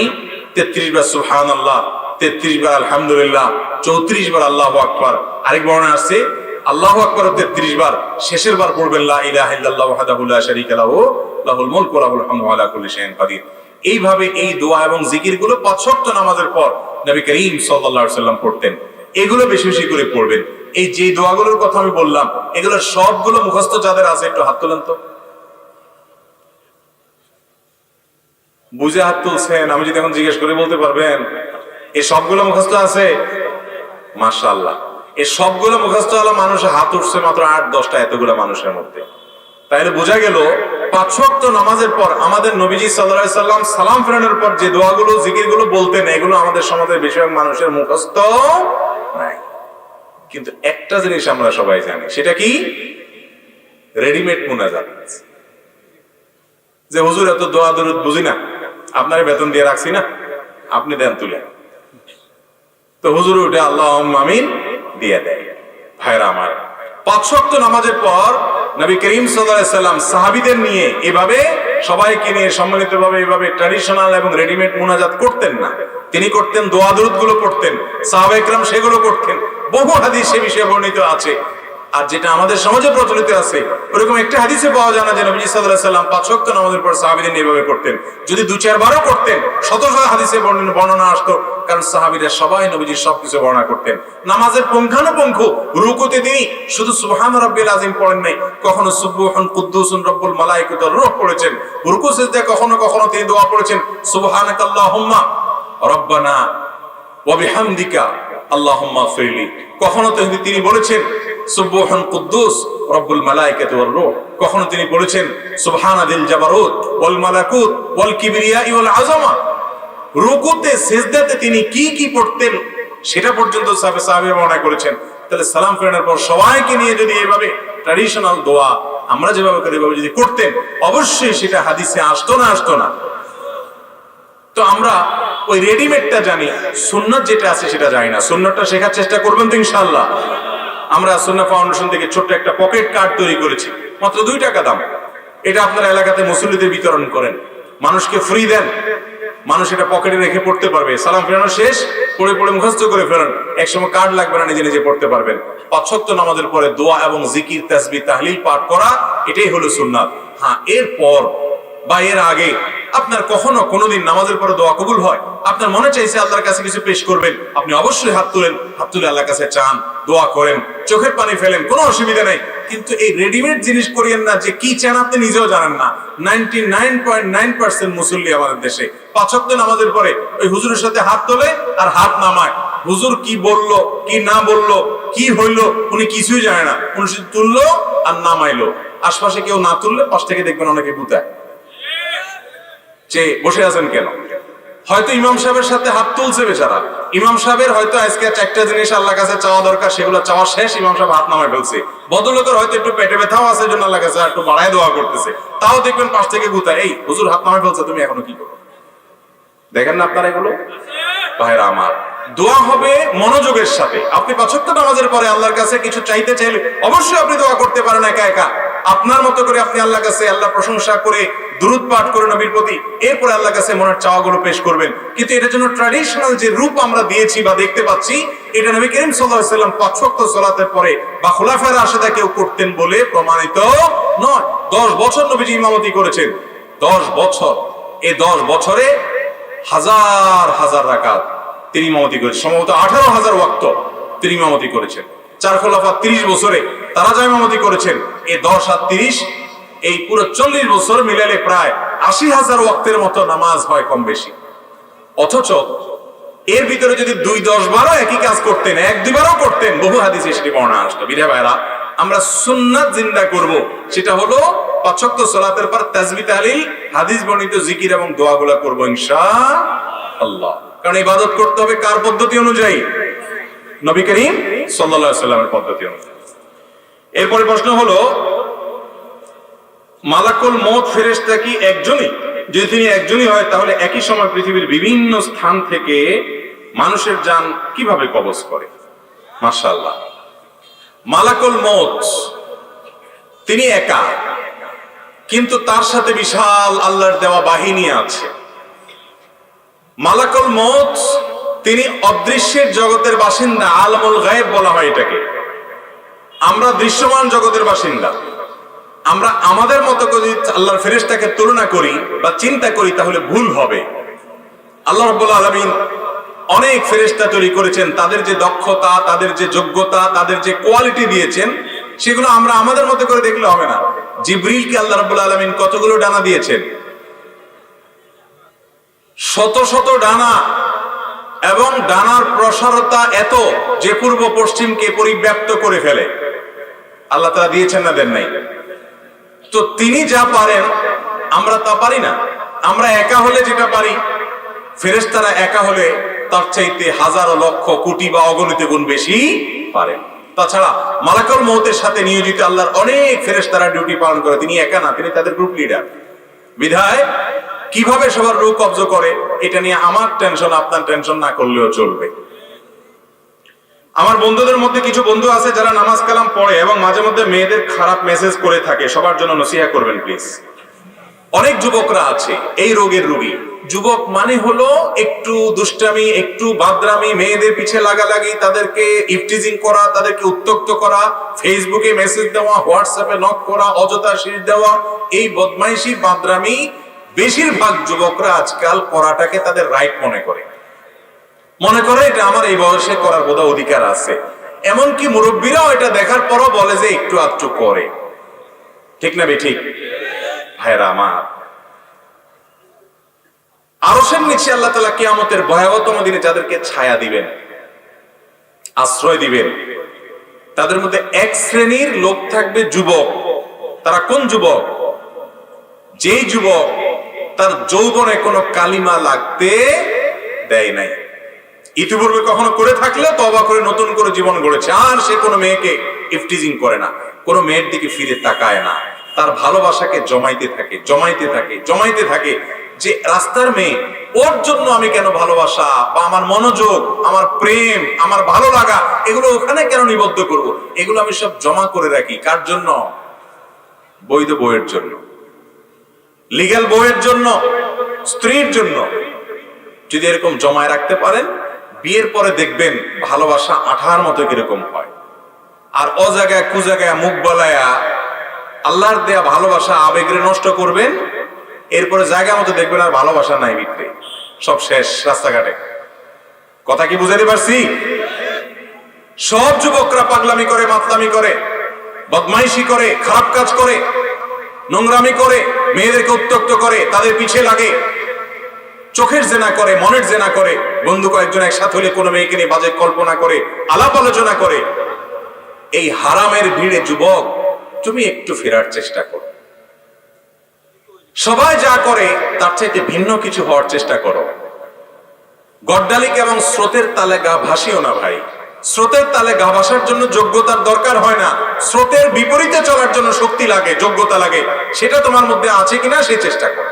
33 বার সুবহানাল্লাহ, 33 বার আলহামদুলিল্লাহ, 34 বার আল্লাহু আকবার। আরেক বর্ণনা আছে আল্লাহু আকবার 33 বার, শেষের বার পড়বেন লা ইলাহা ইল্লাল্লাহু ওয়াহদাহু লা শারীকা লাহু লাহুল মুলকু ওয়া লাহুল হামদু ওয়া আলা কুল্লি শাইইন কাদির। এইভাবে এই দোয়া এবং জিকিরগুলো 5 ওয়াক্ত নামাজের পর নবী করিম সাল্লাল্লাহু আলাইহি ওয়াসাল্লাম পড়তেন। এগুলো বেশি বেশি করে পড়বেন। এই যে দোয়াগুলোর কথা আমি বললাম, এগুলো সবগুলো মুখস্থ যাদের আছে একটু হাত তোলেন তো। বুঝে হাত তুলছেন, আমি যদি এখন জিজ্ঞেস করে বলতে পারবেন এই সবগুলো মুখস্থ আছে? মাশাআল্লাহ। এই সবগুলো মুখস্থ হলো মানুষের হাত উঠছে মাত্র 8-10টা এতগুলো মানুষের মধ্যে। তাইলে বোঝা গেল 5 ওয়াক্ত নামাজের পর আমাদের নবীজি সাল্লাল্লাহু আলাইহি সাল্লাম সালাম ফেরানোর পর যে দোয়াগুলো জিকিরগুলো বলতেন, এগুলো আমাদের সমাজের বেশিরভাগ মানুষের মুখস্থ নাই। কিন্তু একটা জিনিস আমরা সবাই জানি, সেটা কি? রেডিমেড মুনাজাত। যে হুজুর এত দোয়া দরুদ বুঝি না, আপনার বেতন দিয়ে রাখছি না, আপনি দেন তুলে। তো হুজুর উঠে আল্লাহুম্মা আমিন দিয়ে দেয়। ভাইরা আমার, 5 ওয়াক্ত নামাজের পর নবী করিম সাল্লাল্লাহু আলাইহি সাল্লাম সাহাবীদের নিয়ে এভাবে সবাইকে নিয়ে সম্মিলিতভাবে এভাবে ট্র্যাডিশনাল এবং রেডিমেড মুনাজাত করতেন না। তিনি করতেন দোয়া দরুদ গুলো পড়তেন, সাহাবায়ে কেরাম সেগুলো করতেন। বহু হাদিস সে বিষয়ে বর্ণিত আছে। আর যেটা আমাদের সমাজে প্রচলিত আছে, ওরকম একটা হাদিসে পাওয়া যায় না যে নবী সাল্লাল্লাহু আলাইহি সাল্লাম 5 ওয়াক্ত নামাজের পর সাহাবীদের নিয়ে এভাবে করতেন। যদি 2-4 বারও করতেন, শত শত হাদিসে বর্ণনা আসতো, কারণ সাহাবীরা সবাই নবীজির সবকিছু বর্ণনা করতেন। নামাজের পুঙ্খানুপুঙ্খ রুকুতে তিনি শুধু সুবহান রাব্বিল আযীম পড়েন নাই, কখনো সুবহুন কুদ্দুসুন রব্বুল মালায়েকাতুর রূহ পড়েছেন। রুকু সিজদায় কখনো কখনো তিনি দোয়া পড়েছেন সুবহানাকাল্লাহুম্মা রব্বানা ওয়া বিহামদিকা আল্লাহুম্মা ফিরলি। কখনো তিনি বলেছেন সুবহান কুদ্দুস রব্বুল মালায়েকাতি ওয়ার রূহ। কখনো তিনি বলেছেন সুবহানাদিল জাবারুত ওয়াল মালাকুত ওয়াল কিবরিয়া ওয়াল আযামা। রুকুতে সিজদাতে তিনি কি কি পড়তেন সেটা পর্যন্ত সাহাবীরা বর্ণনা করেছেন। তাহলে সালাম ফেরানোর পর সবাইকে নিয়ে যদি এভাবে ট্র্যাডিশনাল দোয়া আমরা যেভাবে করি এভাবে যদি করতেন, অবশ্যই সেটা হাদিসে আসতো না আসতো না? তো আমরা ওই রেডিমেডটা জানি, সুন্নাত যেটা আছে সেটা জানি না। সুন্নাতটা শেখার চেষ্টা করবেন তো ইনশাআল্লাহ। আমরা সুন্নাহ ফাউন্ডেশন থেকে ছোট্ট একটা পকেট কার্ড তৈরি করেছি, মাত্র 2 টাকা দাম। এটা আপনারা এলাকাতে মুসল্লিদের বিতরণ করেন, মানুষকে ফ্রি দেন, মানুষ এটা পকেটে রেখে পড়তে পারবে। সালাম ফেরানো শেষ, পড়ে পড়ে মুখস্থ করে ফেরান, একসময় কার্ড লাগবে না, নিজে নিজে পড়তে পারবেন। 5 ওয়াক্ত নামাজের পরে দোয়া এবং জিকির তাসবিহ তাহলিল পাঠ করা, এটাই হলো সুন্নাত। হ্যাঁ, এরপর বা এর আগে আপনার কখনো কোনোদিন নামাজের পরে দোয়া কবুল হয়, আপনার মনে চাইছে আল্লাহর কাছে কিছু পেশ করবেন, আপনি অবশ্যই হাত তুলেন, হাত তুলে আল্লাহর কাছে চান, দোয়া করেন, চোখের পানি ফেলেন, কোনো অসুবিধা নেই। কিন্তু এই রেডিমেড জিনিস করিয়েন না যে কি চান আপনি নিজেও জানেন না। 99.9% মুসল্লি আমাদের দেশে 5 ওয়াক্ত নামাজের পরে ওই হুজুরের সাথে হাত তোলে আর হাত নামায়। হুজুর কি বললো কি না বললো কি হইলো উনি কিছুই জানে না, উনি শুধু তুললো আর নামাইলো। আশপাশে কেউ না তুললে পাশ থেকে দেখবেন অনেকে গুতায় যে বসে আছেন কেন। হয়তো ইমাম সাহেবের সাথে হাত তুলছে বেচারা, ইমাম সাহেবের হয়তো আজকে 4টা জিনিস আল্লাহর কাছে চাওয়া দরকার, সেগুলো চাওয়া শেষ, ইমাম সাহেব হাত নামায় ফেলছে। ভদ্রলোকের হয়তো একটু পেটে ব্যথাও আছে, জন্য আল্লাহর কাছে একটু বাড়ায় দোয়া করতেছে, তাও দেখবেন পাশ থেকে গুতায়, এই হুজুর হাত নামায় ফেলছে, তুমি এখনো কি করো? দেখেন না আপনারা এগুলো? ভাইরা আমার, দোয়া হবে মনোযোগের সাথে। আপনি 5 ওয়াক্ত নামাজের পরে আল্লাহর কাছে কিছু চাইতে চাইলে অবশ্যই আপনি দোয়া করতে পারেন একা একা, আপনার মতো করে আপনি আল্লাহর কাছে আল্লাহ প্রশংসা করে দুরূদ পাঠ করে নবীর প্রতি, এরপরে আল্লাহর কাছে মনের চাওয়াগুলো পেশ করবেন। কিন্তু এটার জন্য ট্র্যাডিশনাল যে রূপ আমরা দিয়েছি বা দেখতে পাচ্ছি, এটা নবী করিম সাল্লাল্লাহু আলাইহি ওয়াসাল্লাম 5 ওয়াক্ত সালাতের পরে বা খুলাফায়ে রাশিদা কেউ করতেন বলে প্রমাণিত নয়। 10 বছর নবীজি ইমামতি করেছেন, 10 বছর। এই 10 বছরে হাজার হাজার রাকাত তিনি ইমামতি করেছেন, সম্ভবত 18,000 ওয়াক্ত তিনি ইমামতি করেছেন। 4 খোলাফা 30 বছরে তারা যা ইমামতি করেছেন, এই 10 আর 30 এই পুরো 40 বছর মিলালে প্রায় 80,000 ওয়াক্তের মতো নামাজ হয় কম বেশি। অথচ এর ভিতরে যদি 2-10 বারও একই কাজ করতেন, 1-2 বারও করতেন, বহু হাদিসে সেটি বর্ণনা আসতো। বিধায় ভাইরা, আমরা সুন্নাত জিন্দা করব, সেটা হলো 5 ওয়াক্ত সালাতের পর তাসবিহ তাহলিল হাদিস বর্ণিত জিকির এবং দোয়াগুলো করব ইনশাআল্লাহ। কারণ ইবাদত করতে হবে কার পদ্ধতি অনুযায়ী? নবী করিম সাল্লাল্লাহু আলাইহি ওয়াসাল্লামের পদ্ধতি অনুযায়ী। এরপরে প্রশ্ন হলো, মালাকুল মউত ফেরেশতা কি একজনই? যদি তিনি একজনই হয়, তাহলে একই সময় পৃথিবীর বিভিন্ন স্থান থেকে মানুষের জান কিভাবে কবজ করে? মাশাআল্লাহ, মালাকুল মউত তিনি একা, কিন্তু তার সাথে বিশাল আল্লাহর দেওয়া বাহিনী আছে। মালাকুল মউত তিনি অদৃশ্যের জগতের বাসিন্দা, আলমুল গায়েব বলা হয় এটাকে। আমরা দৃশ্যমান জগতের বাসিন্দা। আমরা আমাদের মতো করে আল্লাহর ফেরেশতাকে তুলনা করি বা চিন্তা করি, তাহলে ভুল হবে। আল্লাহ রাব্বুল আলামিন অনেক ফেরেশতা তৈরি করেছেন, তাদের যে দক্ষতা, তাদের যে যোগ্যতা, তাদের যে কোয়ালিটি দিয়েছেন, সেগুলো আমরা আমাদের মতো করে দেখলে হবে না। জিবরিলকে আল্লাহ রাব্বুল আলামিন কতগুলো ডানা দিয়েছেন? শত শত ডানা, এবং ডানার প্রসারতা এত যে পূর্ব পশ্চিমকে পরিব্যাপ্ত করে ফেলে। আল্লাহ তাআলা দিয়েছেন না দেন নাই? তো তিনি যা পারেন আমরা তা পারি না। আমরা একা হলে যেটা পারি, ফেরেশতারা একা হলে তার চাইতে হাজারো লক্ষ কোটি বা অগণিত গুণ বেশি পারেন। তাছাড়া মালাকুল মউতের সাথে নিয়োজিত আল্লাহর অনেক ফেরেশতারা ডিউটি পালন করে, তিনি একা না, তিনি তাদের গ্রুপ লিডার। বিধায় কিভাবে সবার রূহ কবজ করে এটা নিয়ে আমার টেনশন, আপনার টেনশন না করলেও চলবে। আমার বন্ধুদের মধ্যে কিছু বন্ধু আছে যারা নামাজ কালাম পড়ে এবং মাঝে মধ্যে মেয়েদের খারাপ মেসেজ করে থাকে, সবার জন্য নসিহা করবেন প্লিজ। অনেক যুবকরা আছে এই রোগের রোগী। যুবক মানে হলো একটু দুষ্টামি, একটু বাদরামি, মেয়েদের পিছে লাগালাগি, তাদেরকে ইফটিজিং করা, তাদেরকে উত্ত্যক্ত করা, ফেসবুকে মেসেজ দেওয়া, হোয়াটসঅ্যাপে নক করা, অযথা শীষ দেওয়া, এই বদমাইশি বাদরামি বেশিরভাগ যুবকরা আজকাল করাটাকে তাদের রাইট মনে করে এটা আমার এই বয়সে করার বোধহয় অধিকার আছে। এমনকি মুরব্বীরাও এটা দেখার পরও বলে যে একটু আধটু করে। ঠিক না বেঠিক ভাইরা আমার? আরশের নিচে আল্লাহ তাআলা কিয়ামতের ভয়াবহতম দিনে যাদেরকে ছায়া দিবেন, আশ্রয় দিবেন, তাদের মধ্যে এক শ্রেণীর লোক থাকবে যুবক। তারা কোন যুবক? যেই যুবক তার যৌবনে কোনো কালিমা লাগতে দেয় নাই, ইতিপূর্বে কখনো করে থাকলে তওবা করে নতুন করে জীবন গড়েছে, আর সে কোনো মেয়েকে ইফটিজিং করে না, কোনো মেয়ের দিকে ফিরে তাকায় না, তার ভালোবাসাকে জমাইতে থাকে, জমাইতে থাকে, জমাইতে থাকে, যে রাস্তার মেয়ে, ওর জন্য আমি কেন ভালোবাসা বা আমার মনোযোগ, আমার প্রেম, আমার ভালো লাগা এগুলো ওখানে কেন নিবদ্ধ করব? এগুলো আমি সব জমা করে রাখি। কার জন্য? বৈধ বউয়ের জন্য, লিগ্যাল বউয়ের জন্য, স্ত্রীর জন্য। যদি এরকম জমায় রাখতে পারেন, বিয়ের পরে দেখবেন ভালোবাসা আঠার মতো কিরকম হয়। আর অজাগায় কুজাগায় মুখ বলায়া আল্লাহর দেয়া ভালোবাসা আবেগরে নষ্ট করবেন, এরপরে জায়গা মতো দেখবেন আর ভালোবাসা নাই, ভিতরে সব শেষ রাস্তাঘাটে। কথা কি বুঝাতে পারছি? সব যুবকরা পাগলামি করে, মাতলামি করে, বদমাইশি করে, খারাপ কাজ করে, নোংরামি করে, মেয়েদেরকে উত্ত্যক্ত করে, তাদের পিছে লাগে, চোখের জেনা করে, মনের জেনা করে, বন্ধু কয়েকজন একসাথে হলে কোনো মেয়েকে নিয়ে বাজে কল্পনা করে, আলাপ আলোচনা করে। এই হারামের ভিড়ে যুবক তুমি একটু ফেরার চেষ্টা করো। সবাই যা করে তার চাইতে ভিন্ন কিছু হওয়ার চেষ্টা করো। গড্ডালিক এবং স্রোতের তালে গা ভাসিও না ভাই। স্রোতের তালে গা ভাসার জন্য যোগ্যতার দরকার হয় না, স্রোতের বিপরীতে চলার জন্য শক্তি লাগে, যোগ্যতা লাগে। সেটা তোমার মধ্যে আছে কিনা সেই চেষ্টা করো।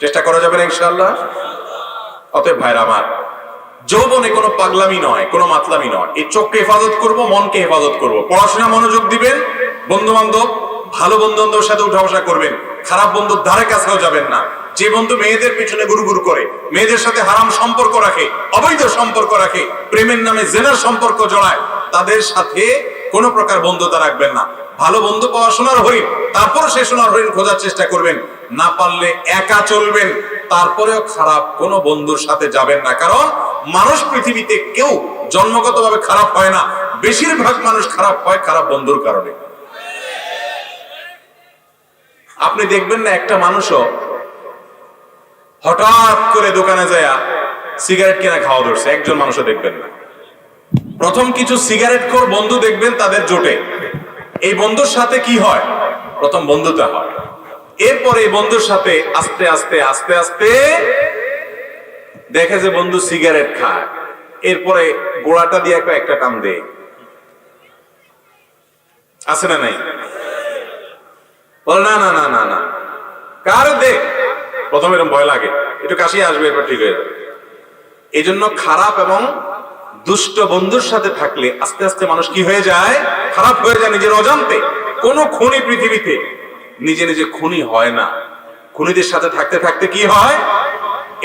চেষ্টা করা যাবে না ইনশাআল্লাহ। অতএব ভাইরা আমার, যৌবনে কোনো পাগলামি নয়, কোনো মাতলামি নয়। এই চোখকে হেফাজত করব, মনকে হেফাজত করব, পড়াশোনা মনোযোগ দিবেন, বন্ধু বান্ধব ভালো বন্ধু বান্ধবের সাথে উঠা বসা করবেন, খারাপ বন্ধুর ধারে কাছেও যাবেন না। যে বন্ধু মেয়েদের পিছনে গুরুগুরু করে, মেয়েদের সাথে হারাম সম্পর্ক রাখে, অবৈধ সম্পর্ক রাখে, প্রেমের নামে জেনার সম্পর্ক জড়ায়, তাদের সাথে কোনো প্রকার বন্ধুতা রাখবেন না। ভালো বন্ধু পাওয়া সোনার হরিণ, তারপর সে সোনার হরিণ খোঁজার চেষ্টা করবেন, না পারলে একা চলবেন, তারপরেও খারাপ কোনো বন্ধুর সাথে যাবেন না। কারণ মানুষ পৃথিবীতে কেউ জন্মগতভাবে খারাপ হয় না, বেশিরভাগ মানুষ খারাপ হয় খারাপ বন্ধুর কারণে। আপনি দেখবেন না একটা মানুষও হঠাৎ করে দোকানে যায় সিগারেট কেনা খাওয়া ধরছে, একজন মানুষও দেখবেন না। প্রথম কিছু সিগারেট খোর বন্ধু দেখবেন তাদের জোটে, এই বন্ধুর সাথে কি হয়? প্রথম বন্ধুতা হয়, এরপরে এই বন্ধুর সাথে আস্তে আস্তে আস্তে আস্তে দেখে যে বন্ধু সিগারেট খায়, এরপরে গোড়াটা দিয়ে একটা টান দেয়। আছে না নাই? বল না না না না না, কার দেখ, প্রথমে এরকম ভয় লাগে, একটু কাশি আসবে, এরপর ঠিক হয়ে যাবে। এই জন্য খারাপ এবং দুষ্ট বন্ধুর সাথে থাকলে আস্তে আস্তে মানুষ কি হয়ে যায়? খারাপ হয়ে যায় নিজের অজান্তে। কোন খুনি পৃথিবীতে নিজে নিজে খুনি হয় না, খুনিদের সাথে থাকতে থাকতে কি হয়?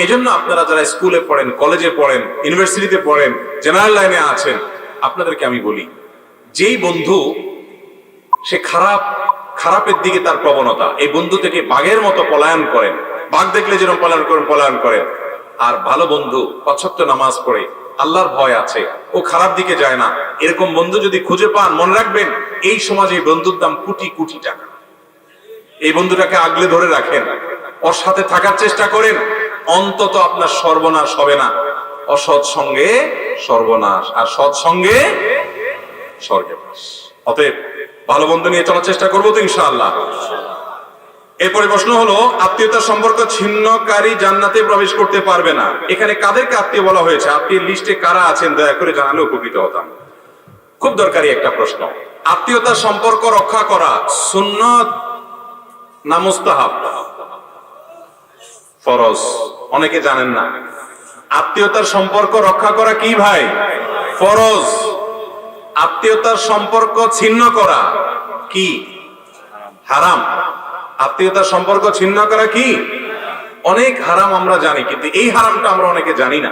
এজন্য আপনারা যারা স্কুলে পড়েন, কলেজে পড়েন, ইউনিভার্সিটিতে পড়েন, জেনারেল লাইনে আছেন, আপনাদেরকে আমি বলি, যেই বন্ধু সে খারাপের দিকে তার প্রবণতা, এই বন্ধু থেকে বাঘের মতো পলায়ন করেন, বাঘ দেখলে যেরকম পলায়ন করেন, আর ভালো বন্ধু ৫ ওয়াক্ত নামাজ পড়ে, আল্লাহর ভয় আছে, ও খারাপ দিকে যায় না, এরকম বন্ধু যদি খুঁজে পান, মনে রাখবেন এই সমাজে এই বন্ধুর দাম কোটি কোটি টাকা। এই বন্ধুটাকে আগলে ধরে রাখেন, ওর সাথে থাকার চেষ্টা করেন, অন্তত আপনার সর্বনাশ হবে না। অসৎ সঙ্গে সর্বনাশ, আর সৎ সঙ্গে স্বর্গে বাস। অতএব ভালো বন্ধু নিয়ে চলার চেষ্টা করবো তো ইনশাআল্লাহ। এরপরে প্রশ্ন হলো, আত্মীয়তার সম্পর্ক ছিন্নকারী জান্নাতে প্রবেশ করতে পারবে না। এখানে কাদেরকে আত্মীয় বলা হয়েছে? আত্মীয় লিস্টে কারা আছেন দয়া করে জানালে উপকৃত হতাম। খুব দরকারি একটা প্রশ্ন। আত্মীয়তার সম্পর্ক রক্ষা করা সুন্নত না মুস্তাহাব? ফরজ। অনেকে জানেন না আত্মীয়তার সম্পর্ক রক্ষা করা কি ভাই? ফরজ। আত্মীয়তার সম্পর্ক ছিন্ন করা কি? হারাম। আত্মীয়তার সম্পর্ক ছিন্ন করা কি? অনেক হারাম আমরা জানি, কিন্তু এই হারামটা আমরা অনেকে জানি না।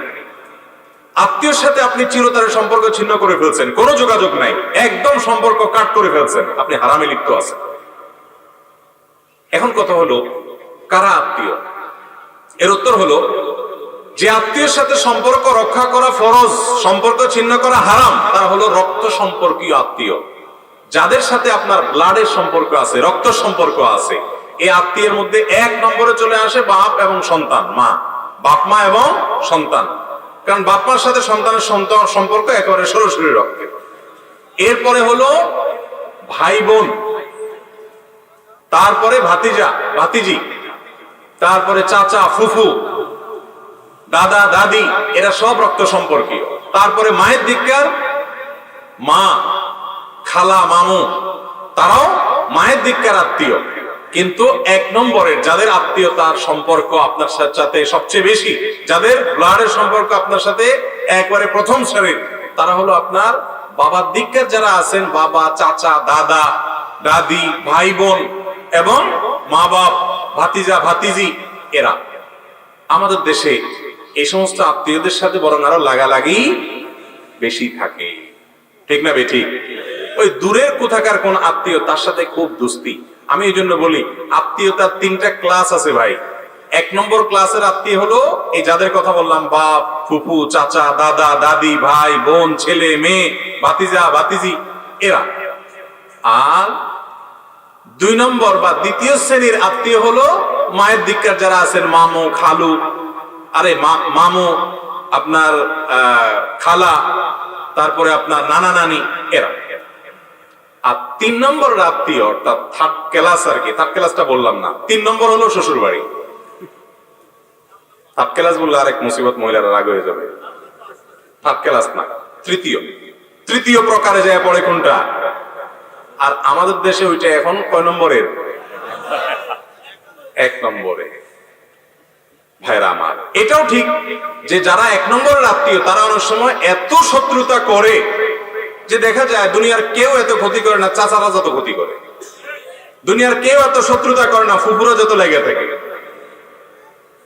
আত্মীয়র সাথে আপনি চিরতরের সম্পর্ক ছিন্ন করে ফেলছেন, কোনো যোগাযোগ নাই, একদম সম্পর্ক কাট করে ফেলছেন, আপনি হারামে লিপ্ত আছেন। এখন কথা হলো, কারা আত্মীয়? এর উত্তর হলো, যে আত্মীয়ের সাথে সম্পর্ক রক্ষা করা ফরজ, সম্পর্ক ছিন্ন করা হারাম, তারা হলো রক্ত সম্পর্কীয় আত্মীয়। যাদের সাথে আপনার ব্লাডের সম্পর্ক আছে, রক্ত সম্পর্ক আছে, এই আত্মীয়ের মধ্যে ১ নম্বরে চলে আসে বাপ এবং সন্তান, মা, বাপ মা এবং সন্তান। কারণ বাপ মার সাথে সন্তানের সম্পর্ক একেবারে সরাসরি রক্তের। এরপরে হলো ভাই বোন, তারপরে ভাতিজা ভাতিজি, তারপরে চাচা ফুফু, দাদা দাদি, এরা সব রক্ত সম্পর্কীয়। তারপরে মায়ের দিককার মা, খালা, মামু, তারাও মায়ের দিককার আত্মীয়। কিন্তু ১ নম্বরের যাদের আত্মীয়তার সম্পর্ক আপনার সাথে সবচেয়ে বেশি, যাদের ব্লাডের সম্পর্ক আপনার সাথে একবারে প্রথম শ্রেণীর, তারা হলো আপনার বাবার দিককার যারা আছেন, বাবা, চাচা, দাদা, দাদি, ভাই বোন এবং মা বাপ, ভাতিজা ভাতিজি, এরা। আমাদের দেশে এই সমস্ত আত্মীয়দের সাথে বরং আরো লাগালাগি বেশি থাকে, ঠিক না বেঠিক? ওই দূরের কোথাকার কোন আত্মীয়, তার সাথে খুব দোস্তি। আমি এই জন্য বলি, আত্মীয়তার ৩টা ক্লাস আছে ভাই। ১ নম্বর ক্লাসের আত্মীয় হলো এই যাদের কথা বললাম, বাপ, ফুফু, চাচা, দাদা, দাদি, ভাই, বোন, ছেলে, মেয়ে, ভাতিজা ভাতিজি, এরা। আর ২ নম্বর বা দ্বিতীয় শ্রেণীর আত্মীয় হলো মায়ের দিককার যারা আছেন, মামু, খালু, আরে মামু, আপনার খালা, তারপরে আপনার নানা নানি, এরা। আর ৩ নম্বর আত্মীয়, অর্থাৎ 3rd ক্লাস আর কি, 3rd ক্লাসটা বললাম না, ৩ নম্বর হলো শ্বশুর বাড়ি। 3rd ক্লাস বললে আরেক মুসিবত, মহিলারা রাগ হয়ে যাবে। 3rd ক্লাস না, তৃতীয় প্রকারে যায় পড়ে কোনটা? আর আমাদের দেশে ওইটা এখন কয় নম্বরের? ১ নম্বরে। ভাইরা আমার, এটাও ঠিক যে যারা ১ নম্বরের আত্মীয়, তারা অনেক সময় এত শত্রুতা করে যে দেখা যায় দুনিয়ার কেউ এত ক্ষতি করে না, চাচারা যত ক্ষতি করে। দুনিয়ার কেউ এত শত্রুতা করে না, ফুফুরা যত লেগে থাকে।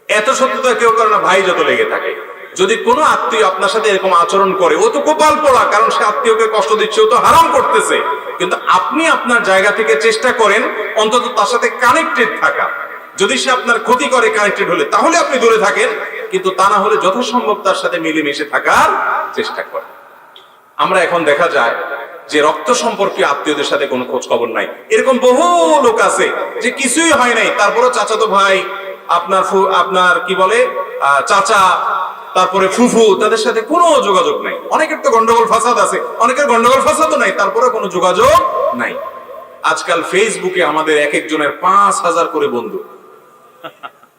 এত শত্রুতা কেউ করে না, ভাই যত লেগে থাকে। যদি কোনো আত্মীয় আপনার সাথে এরকম আচরণ করে, ও তো কপাল পোড়া, কারণ সে আত্মীয়কে কষ্ট দিচ্ছে, ও তো হারাম করতেছে। কিন্তু আপনি আপনার জায়গা থেকে চেষ্টা করেন অন্তত তার সাথে কানেক্টেড থাকা। যদি সে আপনার ক্ষতি করে কানেক্টেড হলে, তাহলে আপনি দূরে থাকেন, কিন্তু তা না হলে যথাসম্ভব তার সাথে মিলেমিশে থাকার চেষ্টা করেন। আমরা এখন দেখা যায় যে রক্ত সম্পর্কে আত্মীয়দের সাথে কোনো খোঁজ খবর নাই। এরকম বহু লোক আছে যে কিছুই হয় নাই, তারপরে চাচাতো ভাই, আপনার কি বলে চাচা, তারপরে ফুফু, তাদের সাথে কোনো যোগাযোগ নাই। অনেকের তো গন্ডগোল ফাসাদ আছে, অনেকের গন্ডগোল ফাসাদও নাই, তারপরে কোনো যোগাযোগ নাই। আজকাল ফেসবুকে আমাদের এক একজনের ৫,০০০ করে বন্ধু।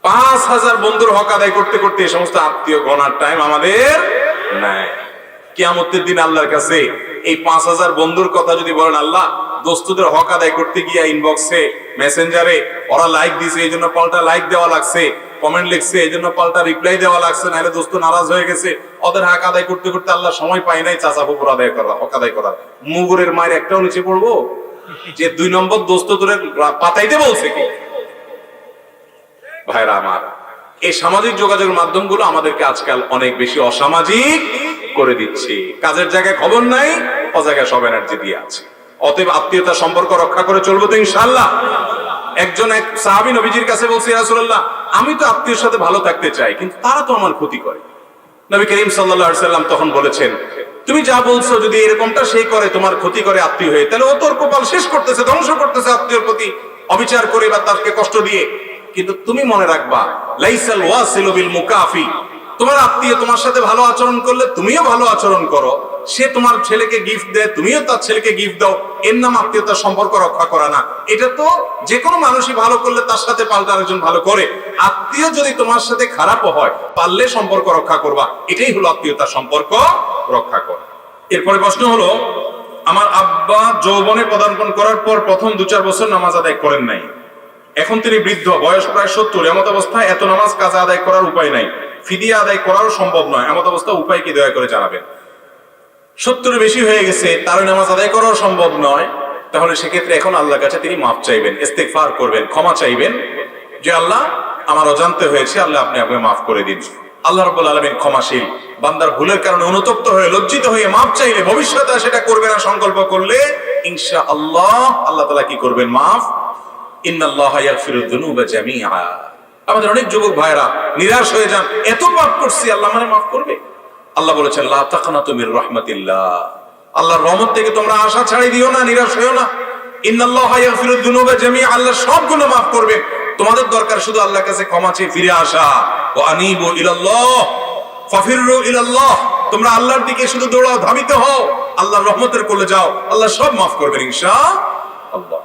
৫,০০০ বন্ধুর হক আদায় করতে করতে এই সমস্ত আত্মীয় গণার টাইম আমাদের নাই। কিয়ামতের দিন আল্লাহর কাছে এই ৫,০০০ বন্ধুর কথা যদি বলেন, আল্লাহ দোস্তদের হক আদায় করতে গিয়ে ইনবক্সে, মেসেঞ্জারে ওরা লাইক দিছে, এই জন্য পাল্টা লাইক দেওয়া লাগছে, কমেন্ট লিখছে, এই জন্য পাল্টা রিপ্লাই দেওয়া লাগছে, নাহলে দোস্ত নারাজ হয়ে গেছে, ওদের হক আদায় করতে করতে আল্লাহ সময় পায় নাই চাচা ফুপুর আদায় করা, হক আদায় করা। মুগুরের মায়ের একটাও নিচে পড়বো যে ২ নম্বর দোস্ত তোরে পাতাইতে বলছে কি? ভাইরা আমার, এই সামাজিক যোগাযোগের মাধ্যমগুলো আমাদেরকে আজকাল অনেক বেশি অসামাজিক করে দিচ্ছে। কাজের জায়গায় খবর নাই, অজায়গায় সব এনার্জি দিয়ে আছে। অতএব আত্মীয়তা সম্পর্ক রক্ষা করে চলবো তো ইনশাআল্লাহ। এক সাহাবী নবীজির কাছে বলছে, ইয়া রাসূলুল্লাহ, আমি তো আত্মীয়ের সাথে ভালো থাকতে চাই, কিন্তু তারা তো আমার ক্ষতি করে। নবী করিম সাল্লাল্লাহু আলাইহি সাল্লাম তখন বলেছেন, তুমি যা বলছো যদি এরকমটা সেই করে, তোমার ক্ষতি করে আত্মীয় হয়ে, তাহলে ও তোর কপাল শেষ করতেছে, ধ্বংস করতেছে আত্মীয়ের প্রতি অবিচার করে বা তাকে কষ্ট দিয়ে। কিন্তু তুমি মনে রাখবা, লাইসাল ওয়াসিলু বিল মুকাফি, তোমার আত্মীয় তোমার সাথে ভালো আচরণ করলে তুমিও ভালো আচরণ করো, সে তোমার ছেলেকে গিফট দেয় তুমিও তার ছেলেকে গিফট দাও, এর নাম আত্মীয়তার সম্পর্ক রক্ষা করা না। এটা তো যে কোনো মানুষই ভালো করলে তার সাথে পাল্টা আরেকজন ভালো করে। আত্মীয় যদি তোমার সাথে খারাপও হয়, পারলে সম্পর্ক রক্ষা করবা, এটাই হলো আত্মীয়তার সম্পর্ক রক্ষা করা। এরপরে প্রশ্ন হলো, আমার আব্বা যৌবনে পদার্পণ করার পর প্রথম 2-4 বছর নামাজ আদায় করেন নাই, এখন তিনি বৃদ্ধ, বয়স প্রায় 70, এমত অবস্থায় এত নামাজ কাজা আদায় করার উপায় নাই, ফিদিয়া আদায় করাও সম্ভব নয়, এমত অবস্থা উপায় কি দয়া করে জানাবেন। 70 বেশি হয়ে গেছে, তার নামাজ আদায় করাও সম্ভব নয়, তাহলে সেক্ষেত্রে এখন আল্লাহর কাছে তিনি মাফ চাইবেন, ইস্তেগফার করবেন, ক্ষমা চাইবেন যে আল্লাহ আমার অজান্তে হয়েছে, আল্লাহ আপনি আমাকে মাফ করে দিন। আল্লাহ রাব্বুল আলামিন ক্ষমাশীল। বান্দার ভুলের কারণে অনুতপ্ত হয়ে লজ্জিত হয়ে মাফ চাইলে, ভবিষ্যতে সেটা করবে না সংকল্প করলে, ইনশাআল্লাহ আল্লাহ তাআলা কি করবেন? মাফ। ইন্নাল্লাহা ইয়াগফিরুয যুনুবা জামিআ। আমাদের অনেক যুবক ভাইরা নিরাশ হয়ে যান, এত পাপ করছি আল্লাহ আমারে মাফ করবে। আল্লাহ বলেছেন, লা তাকনাতু মির রাহমাতিল্লাহ, আল্লাহর রহমত থেকে তোমরা আশা ছাড়ি দিও না, নিরাশ হয়ো না। ইন্নাল্লাহা ইয়াগফিরুয যুনুবা জামিআ, আল্লাহ সব গুনাহ মাফ করবে। তোমাদের দরকার শুধু আল্লাহর কাছে ক্ষমা চেয়ে ফিরে আসা। ওয়া আনিবু ইলাল্লাহ ফাফিরু ইলাল্লাহ, তোমরা আল্লাহর দিকে শুধু দৌড়াও, ধাবিত হও, আল্লাহর রহমতের কোলে যাও, আল্লাহ সব মাফ করবেন ইনশাআল্লাহ।